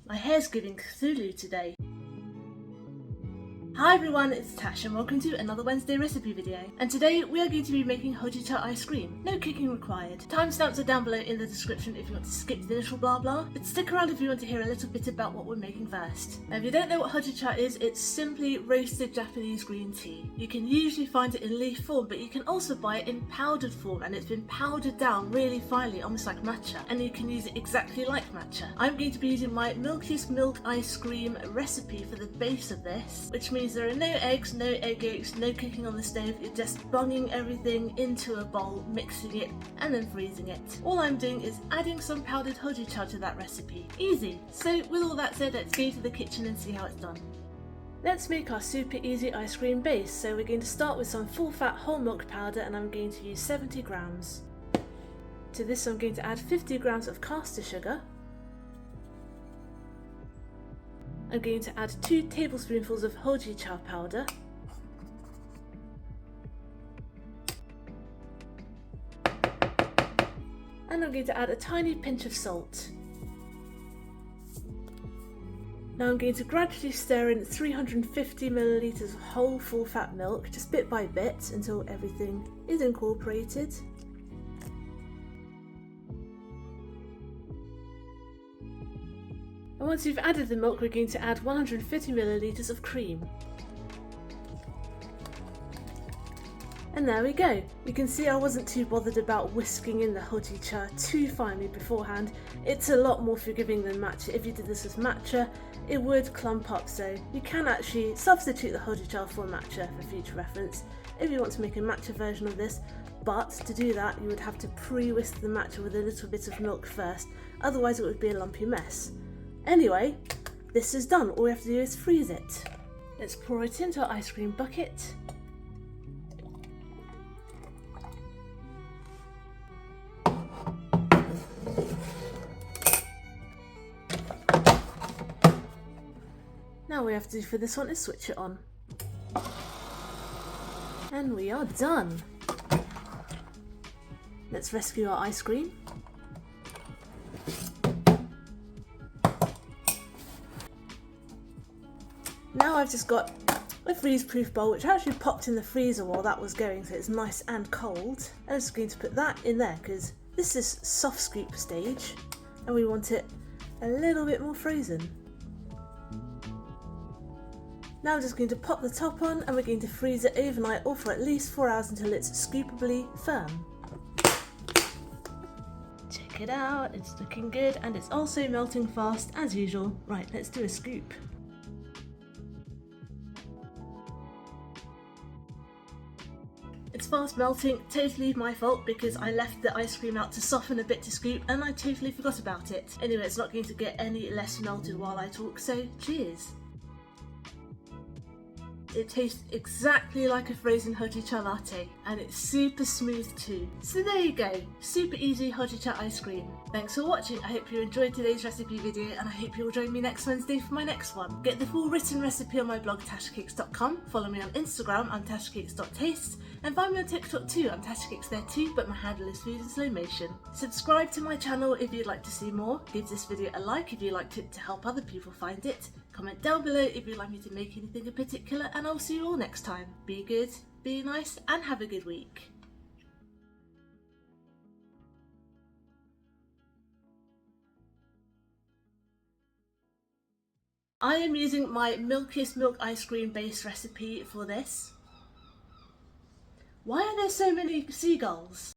My hair's giving Cthulhu today. Hi everyone, it's Tash and welcome to another Wednesday recipe video. And today we are going to be making Houjicha ice cream. No cooking required. Timestamps are down below in the description if you want to skip the initial blah blah, but stick around if you want to hear a little bit about what we're making first. Now if you don't know what Houjicha is, it's simply roasted Japanese green tea. You can usually find it in leaf form, but you can also buy it in powdered form, and it's been powdered down really finely, almost like matcha, and you can use it exactly like matcha. I'm going to be using my milkiest milk ice cream recipe for the base of this, which means there are no eggs, no egg yolks, no cooking on the stove. You're just bunging everything into a bowl, mixing it and then freezing it. All I'm doing is adding some powdered Houjicha to that recipe. Easy. So with all that said, let's go to the kitchen and see how it's done. Let's make our super easy ice cream base. So we're going to start with some full fat whole milk powder, and I'm going to use 70 grams. To this I'm going to add 50 grams of caster sugar. I'm going to add 2 tablespoonfuls of Houjicha powder, and I'm going to add a tiny pinch of salt. Now I'm going to gradually stir in 350 millilitres of whole full fat milk, just bit by bit, until everything is incorporated. And once you've added the milk, we're going to add 150 millilitres of cream. And there we go. You can see I wasn't too bothered about whisking in the Houjicha too finely beforehand. It's a lot more forgiving than matcha. If you did this with matcha, it would clump up, so you can actually substitute the Houjicha for matcha for future reference if you want to make a matcha version of this. But to do that, you would have to pre-whisk the matcha with a little bit of milk first, otherwise it would be a lumpy mess. Anyway, this is done. All we have to do is freeze it. Let's pour it into our ice cream bucket. Now all we have to do for this one is switch it on. And we are done. Let's rescue our ice cream. Now I've just got a freeze-proof bowl, which I actually popped in the freezer while that was going, so it's nice and cold. And I'm just going to put that in there because this is soft scoop stage and we want it a little bit more frozen. Now I'm just going to pop the top on and we're going to freeze it overnight or for at least 4 hours until it's scoopably firm. Check it out, it's looking good and it's also melting fast as usual. Right, let's do a scoop. It's fast melting, totally my fault because I left the ice cream out to soften a bit to scoop and I totally forgot about it. Anyway, it's not going to get any less melted while I talk, so cheers! It tastes exactly like a frozen Houjicha latte and it's super smooth too. So there you go, super easy Houjicha ice cream. Thanks for watching, I hope you enjoyed today's recipe video and I hope you'll join me next Wednesday for my next one. Get the full written recipe on my blog tashcakes.com, follow me on Instagram, I'm tashcakes.taste, and find me on TikTok too, I'm tashcakes there too, but my handle is food in slow motion. Subscribe to my channel if you'd like to see more, give this video a like if you liked it to help other people find it, comment down below if you'd like me to make anything in particular, and I'll see you all next time. Be good, be nice, and have a good week. I am using my milkiest milk ice cream base recipe for this. Why are there so many seagulls?